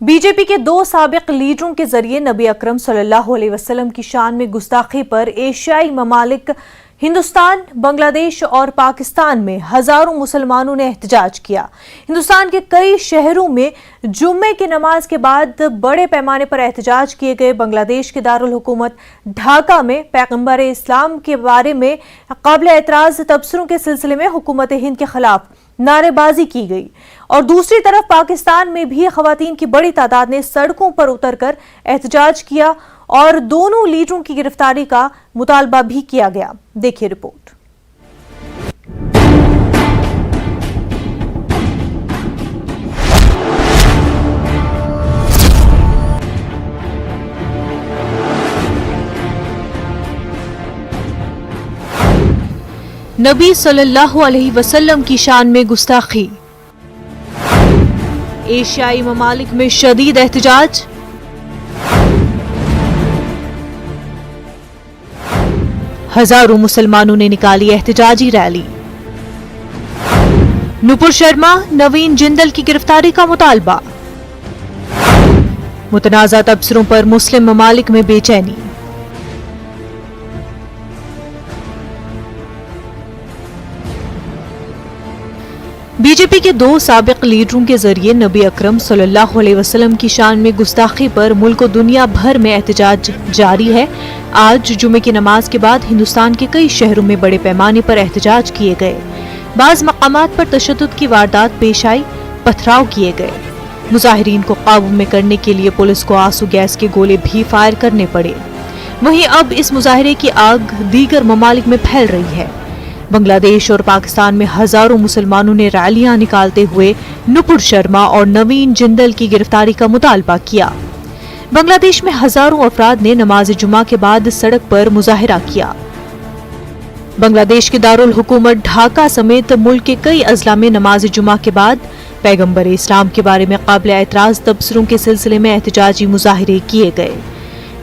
B J پی کے دو سابق لیڈروں کے ذریعے نبی اکرم صلی اللہ علیہ وسلم کی شان میں گستاخی پر ایشیائی ممالک ہندوستان، بنگلہ دیش اور پاکستان میں ہزاروں مسلمانوں نے احتجاج کیا۔ ہندوستان کے کئی شہروں میں جمعے کی نماز کے بعد بڑے پیمانے پر احتجاج کیے گئے۔ بنگلہ دیش کے دارالحکومت ڈھاکہ میں پیغمبر اسلام کے بارے میں قابل اعتراض تبصروں کے سلسلے میں حکومت ہند کے خلاف نعرے بازی کی گئی، اور دوسری طرف پاکستان میں بھی خواتین کی بڑی تعداد نے سڑکوں پر اتر کر احتجاج کیا اور دونوں لیڈروں کی گرفتاری کا مطالبہ بھی کیا گیا۔ دیکھیے رپورٹ۔ نبی صلی اللہ علیہ وسلم کی شان میں گستاخی، ایشیائی ممالک میں شدید احتجاج، ہزاروں مسلمانوں نے نکالی احتجاجی ریلی، نپر شرما، نوین جندل کی گرفتاری کا مطالبہ، متنازع تبصروں پر مسلم ممالک میں بے چینی۔ بی جے پی کے دو سابق لیڈروں کے ذریعے نبی اکرم صلی اللہ علیہ وسلم کی شان میں گستاخی پر ملک و دنیا بھر میں احتجاج جاری ہے۔ آج جمعے کی نماز کے بعد ہندوستان کے کئی شہروں میں بڑے پیمانے پر احتجاج کیے گئے۔ بعض مقامات پر تشدد کی واردات پیش آئی، پتھراؤ کیے گئے۔ مظاہرین کو قابو میں کرنے کے لیے پولیس کو آنسو گیس کے گولے بھی فائر کرنے پڑے۔ وہیں اب اس مظاہرے کی آگ دیگر ممالک میں پھیل رہی ہے۔ بنگلہ دیش اور پاکستان میں ہزاروں مسلمانوں نے ریلیاں نکالتے ہوئے نپر شرما اور نوین جندل کی گرفتاری کا مطالبہ کیا۔ بنگلہ دیش میں ہزاروں افراد نے نماز جمعہ کے بعد سڑک پر مظاہرہ کیا۔ بنگلہ دیش کے دارالحکومت ڈھاکہ سمیت ملک کے کئی اضلاع میں نماز جمعہ کے بعد پیغمبر اسلام کے بارے میں قابل اعتراض تبصروں کے سلسلے میں احتجاجی مظاہرے کیے گئے۔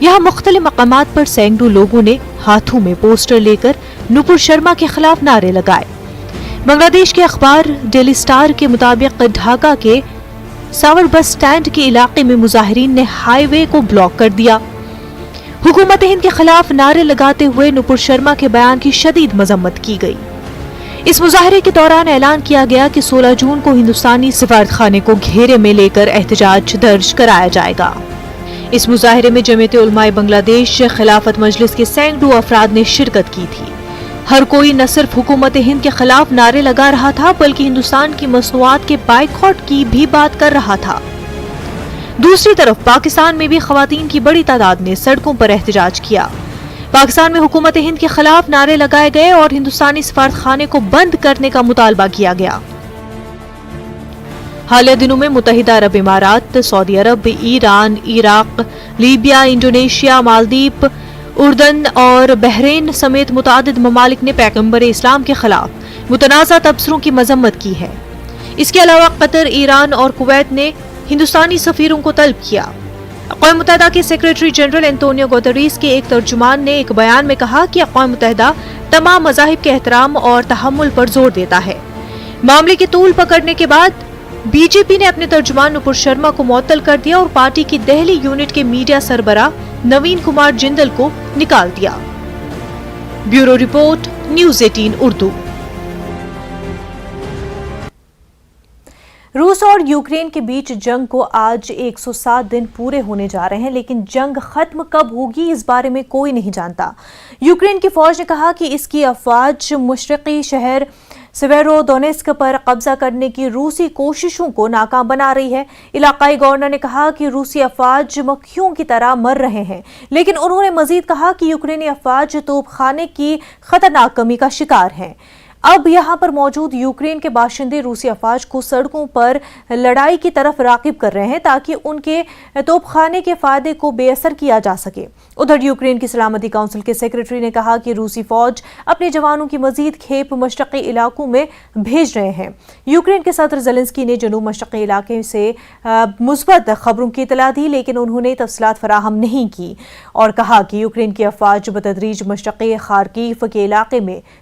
یہاں مختلف مقامات پر سینکڑوں لوگوں نے ہاتھوں میں پوسٹر لے کر نپر شرما کے خلاف نعرے لگائے۔ بنگلہ دیش کے اخبار ڈیلی سٹار کے مطابق ڈھاکہ کے ساور بس سٹینڈ کے علاقے میں مظاہرین نے ہائی وے کو بلاک کر دیا۔ حکومت ہند کے خلاف نعرے لگاتے ہوئے نپر شرما کے بیان کی شدید مذمت کی گئی۔ اس مظاہرے کے دوران اعلان کیا گیا کہ 16 جون کو ہندوستانی سفارتخانے کو گھیرے میں لے کر احتجاج درج کرایا جائے گا۔ اس مظاہرے میں جمعیت علماء بنگلہ دیش خلافت مجلس کے سینکڑوں افراد نے شرکت کی تھی۔ ہر کوئی نہ صرف حکومت ہند کے خلاف نعرے لگا رہا تھا بلکہ ہندوستان کی مصنوعات کے بائیکاٹ کی بھی بات کر رہا تھا۔ دوسری طرف پاکستان میں بھی خواتین کی بڑی تعداد نے سڑکوں پر احتجاج کیا۔ پاکستان میں حکومت ہند کے خلاف نعرے لگائے گئے اور ہندوستانی سفارتخانے کو بند کرنے کا مطالبہ کیا گیا۔ حالیہ دنوں میں متحدہ عرب امارات، سعودی عرب، ایران، عراق، لیبیا، انڈونیشیا، مالدیپ، اردن اور بحرین سمیت متعدد ممالک نے پیغمبر اسلام کے خلاف متنازع تبصروں کی مذمت کی ہے۔ اس کے علاوہ قطر، ایران اور کویت نے ہندوستانی سفیروں کو طلب کیا۔ اقوام متحدہ کے سیکریٹری جنرل انتونیو گوتریس کے ایک ترجمان نے ایک بیان میں کہا کہ اقوام متحدہ تمام مذاہب کے احترام اور تحمل پر زور دیتا ہے۔ معاملے کی طول پکڑنے کے بعد بی جے پی نے اپنے ترجمان نپر شرما کو معطل کر دیا اور پارٹی کی دہلی یونٹ کے میڈیا سربراہ نوین کمار جندل کو نکال دیا۔ Bureau report, news 18 Urdu. روس اور یوکرین کے بیچ جنگ کو آج 107 دن پورے ہونے جا رہے ہیں، لیکن جنگ ختم کب ہوگی اس بارے میں کوئی نہیں جانتا۔ یوکرین کی فوج نے کہا کہ اس کی افواج مشرقی شہر سیورو دونیسک پر قبضہ کرنے کی روسی کوششوں کو ناکام بنا رہی ہے۔ علاقائی گورنر نے کہا کہ روسی افواج مکھیوں کی طرح مر رہے ہیں، لیکن انہوں نے مزید کہا کہ یوکرینی افواج توپ خانے کی خطرناک کمی کا شکار ہیں۔ اب یہاں پر موجود یوکرین کے باشندے روسی افواج کو سڑکوں پر لڑائی کی طرف راغب کر رہے ہیں تاکہ ان کے توپ خانے کے فائدے کو بے اثر کیا جا سکے۔ ادھر یوکرین کی سلامتی کونسل کے سیکریٹری نے کہا کہ روسی فوج اپنے جوانوں کی مزید کھیپ مشرقی علاقوں میں بھیج رہے ہیں۔ یوکرین کے صدر زیلنسکی نے جنوب مشرقی علاقے سے مثبت خبروں کی اطلاع دی، لیکن انہوں نے تفصیلات فراہم نہیں کی اور کہا کہ یوکرین کی افواج بتدریج مشرقی خارکیف کے علاقے میں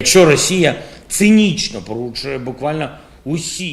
Якщо Росія цинічно порушує буквально усі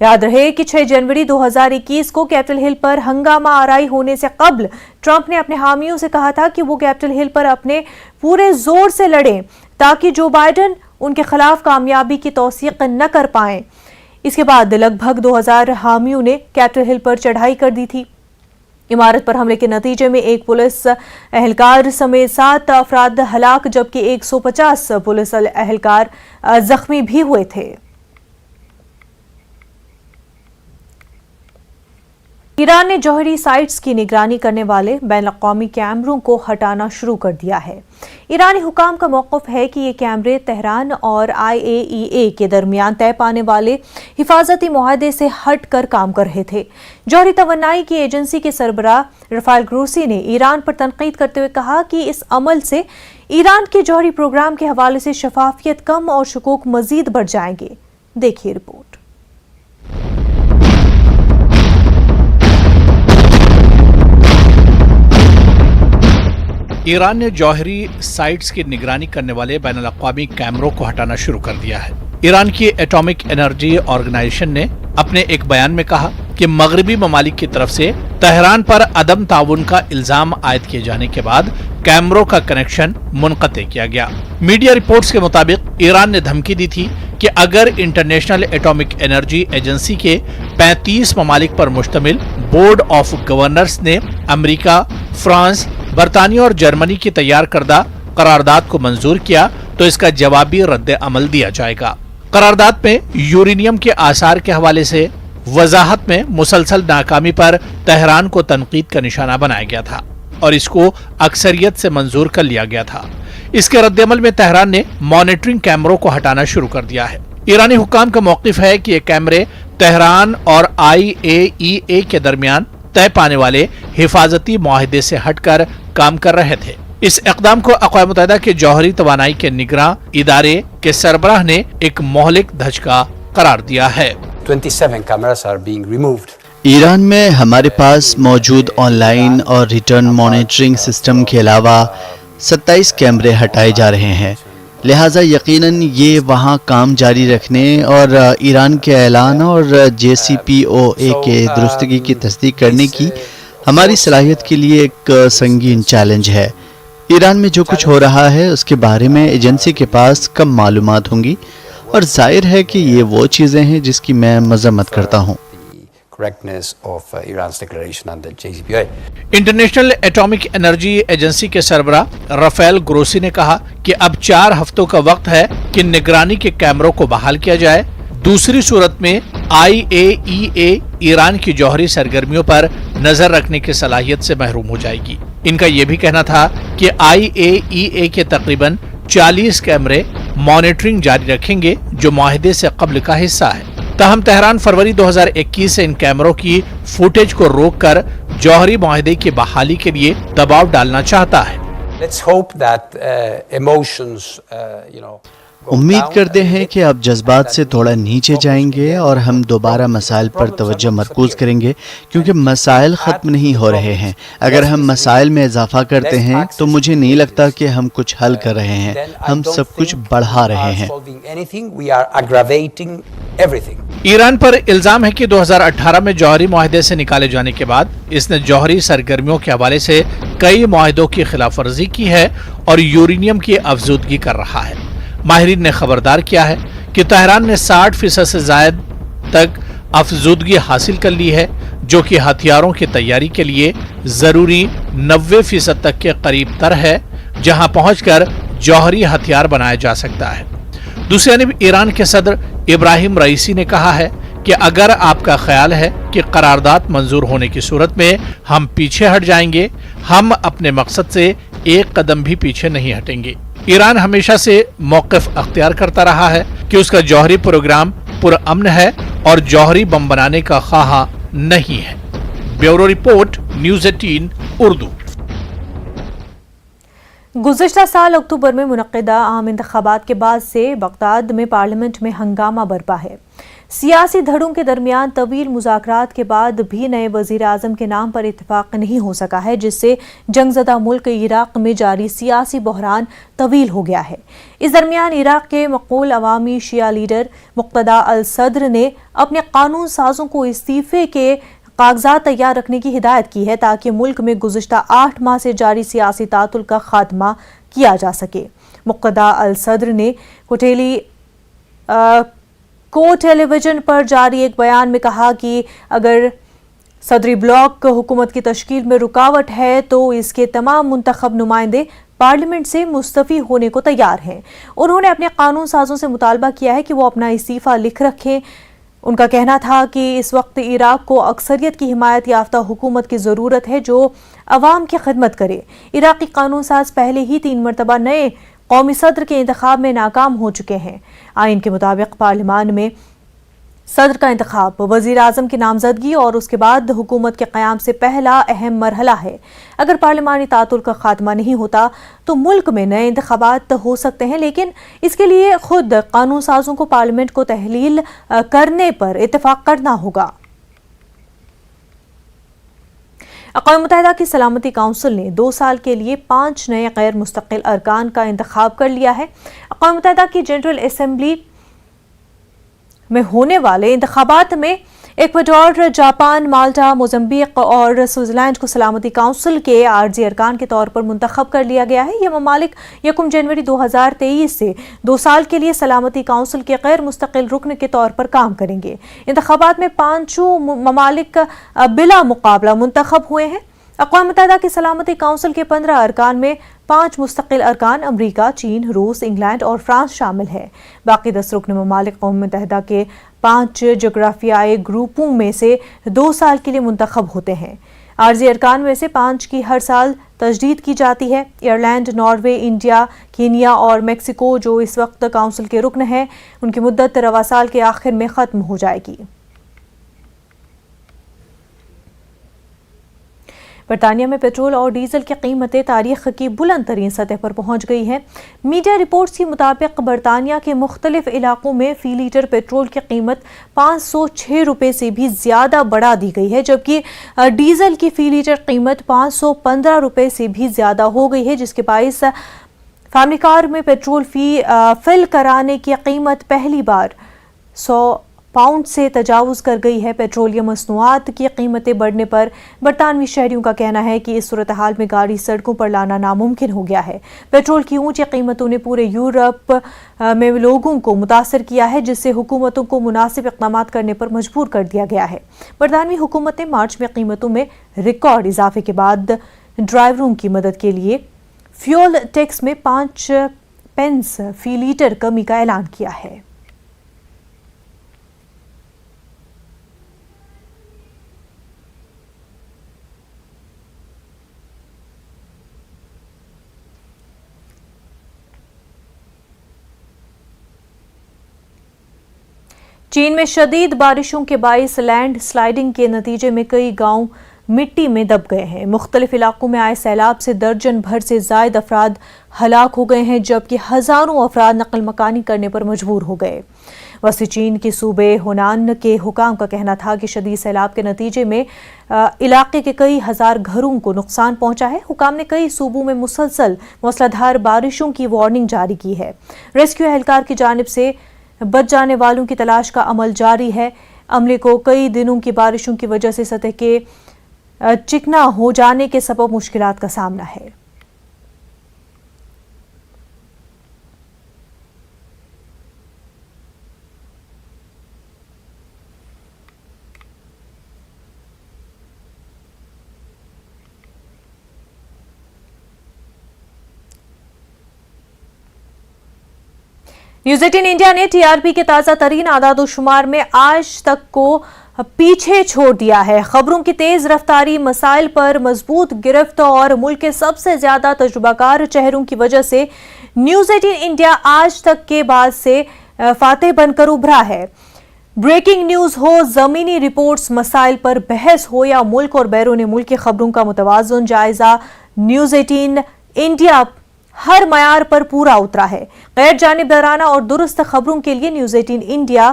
یاد رہے کہ 6 جنوری 2021 کو کیپٹل ہل پر ہنگامہ آرائی ہونے سے قبل ٹرمپ نے اپنے حامیوں سے کہا تھا کہ وہ کیپٹل ہل پر اپنے پورے زور سے لڑیں تاکہ جو بائیڈن ان کے خلاف کامیابی کی توثیق نہ کر پائیں۔ اس کے بعد لگ بھگ 2000 حامیوں نے کیپٹل ہل پر چڑھائی کر دی تھی۔ عمارت پر حملے کے نتیجے میں ایک پولیس اہلکار سمیت 7 افراد ہلاک جبکہ 150 پولیس اہلکار زخمی بھی ہوئے تھے۔ ایران نے جوہری سائٹس کی نگرانی کرنے والے بین الاقوامی کیمروں کو ہٹانا شروع کر دیا ہے۔ ایرانی حکام کا موقف ہے کہ یہ کیمرے تہران اور IAEA کے درمیان طے پانے والے حفاظتی معاہدے سے ہٹ کر کام کر رہے تھے۔ جوہری توانائی کی ایجنسی کے سربراہ رافائل گروسی نے ایران پر تنقید کرتے ہوئے کہا کہ اس عمل سے ایران کے جوہری پروگرام کے حوالے سے شفافیت کم اور شکوک مزید بڑھ جائیں گے۔ دیکھیے رپورٹ۔ ایران نے جوہری سائٹس کی نگرانی کرنے والے بین الاقوامی کیمروں کو ہٹانا شروع کر دیا ہے۔ ایران کی ایٹامک انرجی آرگنائزیشن نے اپنے ایک بیان میں کہا کہ مغربی ممالک کی طرف سے تہران پر عدم تعاون کا الزام عائد کیے جانے کے بعد کیمروں کا کنیکشن منقطع کیا گیا۔ میڈیا رپورٹس کے مطابق ایران نے دھمکی دی تھی کہ اگر انٹرنیشنل ایٹامک انرجی ایجنسی کے 35 ممالک پر مشتمل بورڈ آف گورنرز نے امریکہ، فرانس، برطانیہ اور جرمنی کی تیار کردہ قرارداد کو منظور کیا تو اس کا جوابی رد عمل دیا جائے گا۔ قرارداد میں یورینیم کے آثار کے حوالے سے وضاحت میں مسلسل ناکامی پر تہران کو تنقید کا نشانہ بنایا گیا تھا اور اس کو اکثریت سے منظور کر لیا گیا تھا۔ اس کے رد عمل میں تہران نے مانیٹرنگ کیمروں کو ہٹانا شروع کر دیا ہے۔ ایرانی حکام کا موقف ہے کہ یہ کیمرے تہران اور IAEA کے درمیان طے پانے والے حفاظتی معاہدے سے ہٹ کر کام کر رہے تھے۔ اس اقدام کو اقوام متحدہ کے جوہری توانائی کے نگراں ادارے کے سربراہ نے ایک مہلک دھچکا قرار دیا ہے۔ 27 cameras are being removed. Iran میں ہمارے پاس موجود آن لائن اور ریٹرن مانیٹرنگ سسٹم کے علاوہ 27 کیمرے ہٹائے جا رہے ہیں، لہٰذا یقیناً یہ وہاں کام جاری رکھنے اور ایران کے اعلان اور JCPOA کے درستگی کی تصدیق کرنے کی ہماری صلاحیت کے لیے ایک سنگین چیلنج ہے۔ ایران میں جو کچھ ہو رہا ہے اس کے بارے میں ایجنسی کے پاس کم معلومات ہوں گی اور ظاہر ہے کہ یہ وہ چیزیں ہیں جس کی میں مذمت کرتا ہوں۔ Correctness of Iran's declaration under JCPOA. International atomic energy agency کے سربراہ رافائل گروسی نے کہا کہ اب 4 ہفتوں کا وقت ہے کہ نگرانی کے کیمروں کو بحال کیا جائے، دوسری صورت میں IAEA ایران کی جوہری سرگرمیوں پر نظر رکھنے کی صلاحیت سے محروم ہو جائے گی۔ ان کا یہ بھی کہنا تھا کہ IAEA کے تقریباً 40 کیمرے مانیٹرنگ جاری رکھیں گے جو معاہدے سے قبل کا حصہ ہے۔ تاہم تہران فروری 2021 سے ان کیمروں کی فوٹیج کو روک کر جوہری معاہدے کی بحالی کے لیے دباؤ ڈالنا چاہتا ہے۔ Let's hope that emotions, امید کرتے ہیں کہ اب جذبات سے تھوڑا نیچے جائیں گے اور ہم دوبارہ مسائل پر توجہ مرکوز کریں گے کیونکہ مسائل ختم نہیں ہو رہے ہیں۔ اگر ہم مسائل میں اضافہ کرتے ہیں تو مجھے نہیں لگتا کہ ہم کچھ حل کر رہے ہیں، ہم سب کچھ بڑھا رہے ہیں۔ ایران پر الزام ہے کہ 2018 میں جوہری معاہدے سے نکالے جانے کے بعد اس نے جوہری سرگرمیوں کے حوالے سے کئی معاہدوں کی خلاف ورزی کی ہے اور یورینیم کی افزودگی کر رہا ہے۔ ماہرین نے خبردار کیا ہے کہ تہران نے 60% سے زائد تک افزودگی حاصل کر لی ہے جو کہ ہتھیاروں کی تیاری کے لیے ضروری 90% تک کے قریب تر ہے جہاں پہنچ کر جوہری ہتھیار بنایا جا سکتا ہے۔ دوسری جانب ایران کے صدر ابراہیم رئیسی نے کہا ہے کہ اگر آپ کا خیال ہے کہ قرارداد منظور ہونے کی صورت میں ہم پیچھے ہٹ جائیں گے، ہم اپنے مقصد سے ایک قدم بھی پیچھے نہیں ہٹیں گے۔ ایران ہمیشہ سے موقف اختیار کرتا رہا ہے کہ اس کا جوہری پروگرام پرامن ہے اور جوہری بم بنانے کا خواہاں نہیں ہے۔ Bureau report, news 18 Urdu. گزشتہ سال اکتوبر میں منعقدہ عام انتخابات کے بعد سے بغداد میں پارلیمنٹ میں ہنگامہ برپا ہے۔ سیاسی دھڑوں کے درمیان طویل مذاکرات کے بعد بھی نئے وزیر اعظم کے نام پر اتفاق نہیں ہو سکا ہے، جس سے جنگ زدہ ملک عراق میں جاری سیاسی بحران طویل ہو گیا ہے۔ اس درمیان عراق کے مقبول عوامی شیعہ لیڈر مقتدی الصدر نے اپنے قانون سازوں کو استعفے کے کاغذات تیار رکھنے کی ہدایت کی ہے تاکہ ملک میں گزشتہ 8 ماہ سے جاری سیاسی تعطل کا خاتمہ کیا جا سکے۔ مقتدی الصدر نے ٹیلی ویژن پر جاری ایک بیان میں کہا کہ اگر صدری بلاک حکومت کی تشکیل میں رکاوٹ ہے تو اس کے تمام منتخب نمائندے پارلیمنٹ سے مستعفی ہونے کو تیار ہیں۔ انہوں نے اپنے قانون سازوں سے مطالبہ کیا ہے کہ وہ اپنا استعفیٰ لکھ رکھیں۔ ان کا کہنا تھا کہ اس وقت عراق کو اکثریت کی حمایت یافتہ حکومت کی ضرورت ہے جو عوام کی خدمت کرے۔ عراقی قانون ساز پہلے ہی 3 مرتبہ نئے قومی صدر کے انتخاب میں ناکام ہو چکے ہیں۔ آئین کے مطابق پارلیمان میں صدر کا انتخاب وزیر اعظم کی نامزدگی اور اس کے بعد حکومت کے قیام سے پہلا اہم مرحلہ ہے۔ اگر پارلیمانی تعطل کا خاتمہ نہیں ہوتا تو ملک میں نئے انتخابات ہو سکتے ہیں، لیکن اس کے لیے خود قانون سازوں کو پارلیمنٹ کو تحلیل کرنے پر اتفاق کرنا ہوگا۔ اقوام متحدہ کی سلامتی کونسل نے 2 سال کے لیے 5 نئے غیر مستقل ارکان کا انتخاب کر لیا ہے۔ اقوام متحدہ کی جنرل اسمبلی میں ہونے والے انتخابات میں ایکواڈور، جاپان، مالٹا، موزمبیق اور سوئٹزرلینڈ کو سلامتی کونسل کے عارضی ارکان کے طور پر منتخب کر لیا گیا ہے۔ یہ ممالک 1 جنوری 2023 سے 2 سال کے لیے سلامتی کونسل کے غیر مستقل رکن کے طور پر کام کریں گے۔ انتخابات میں 5 ممالک بلا مقابلہ منتخب ہوئے ہیں۔ اقوام متحدہ کی سلامتی کونسل کے 15 ارکان میں 5 مستقل ارکان امریکہ، چین، روس، انگلینڈ اور فرانس شامل ہے۔ باقی 10 رکن ممالک اقوام متحدہ کے 5 جغرافیائی گروپوں میں سے 2 سال کے لیے منتخب ہوتے ہیں۔ عارضی ارکان میں سے 5 کی ہر سال تجدید کی جاتی ہے۔ ایئرلینڈ، ناروے، انڈیا، کینیا اور میکسیکو جو اس وقت کونسل کے رکن ہیں، ان کی مدت رواں سال کے آخر میں ختم ہو جائے گی۔ برطانیہ میں پیٹرول اور ڈیزل کی قیمتیں تاریخ کی بلند ترین سطح پر پہنچ گئی ہیں۔ میڈیا رپورٹس کے مطابق برطانیہ کے مختلف علاقوں میں فی لیٹر پیٹرول کی قیمت 506 روپے سے بھی زیادہ بڑھا دی گئی ہے، جبکہ ڈیزل کی فی لیٹر قیمت 515 روپے سے بھی زیادہ ہو گئی ہے، جس کے باعث فیملی کار میں پیٹرول فل کرانے کی قیمت پہلی بار 100 پاؤنڈ سے تجاوز کر گئی ہے۔ پیٹرولیم مصنوعات کی قیمتیں بڑھنے پر برطانوی شہریوں کا کہنا ہے کہ اس صورتحال میں گاڑی سڑکوں پر لانا ناممکن ہو گیا ہے۔ پیٹرول کی اونچی قیمتوں نے پورے یورپ میں لوگوں کو متاثر کیا ہے، جس سے حکومتوں کو مناسب اقدامات کرنے پر مجبور کر دیا گیا ہے۔ برطانوی حکومت نے مارچ میں قیمتوں میں ریکارڈ اضافے کے بعد ڈرائیوروں کی مدد کے لیے فیول ٹیکس میں 5 پینس فی لیٹر کمی کا اعلان کیا ہے۔ چین میں شدید بارشوں کے باعث لینڈ سلائیڈنگ کے نتیجے میں کئی گاؤں مٹی میں دب گئے ہیں۔ مختلف علاقوں میں آئے سیلاب سے درجن بھر سے زائد افراد ہلاک ہو گئے ہیں، جبکہ ہزاروں افراد نقل مکانی کرنے پر مجبور ہو گئے۔ وسطی چین کے صوبے ہونان کے حکام کا کہنا تھا کہ شدید سیلاب کے نتیجے میں علاقے کے کئی ہزار گھروں کو نقصان پہنچا ہے۔ حکام نے کئی صوبوں میں مسلسل موسلادھار بارشوں کی وارننگ جاری کی ہے۔ ریسکیو اہلکار کی جانب سے بچ جانے والوں کی تلاش کا عمل جاری ہے۔ عملے کو کئی دنوں کی بارشوں کی وجہ سے سطح کے چکنا ہو جانے کے سبب مشکلات کا سامنا ہے۔ نیوز 18 انڈیا نے ٹی آر پی کے تازہ ترین اعداد و شمار میں آج تک کو پیچھے چھوڑ دیا ہے۔ خبروں کی تیز رفتاری، مسائل پر مضبوط گرفت اور ملک کے سب سے زیادہ تجربہ کار چہروں کی وجہ سے نیوز 18 انڈیا آج تک کے بعد سے فاتح بن کر ابھرا ہے۔ بریکنگ نیوز ہو، زمینی رپورٹس، مسائل پر بحث ہو یا ملک اور بیرون ملک کی خبروں کا متوازن جائزہ، نیوز 18 انڈیا ہر معیار پر پورا اترا ہے۔ غیر جانبدارانہ اور درست خبروں کے لیے نیوز 18 انڈیا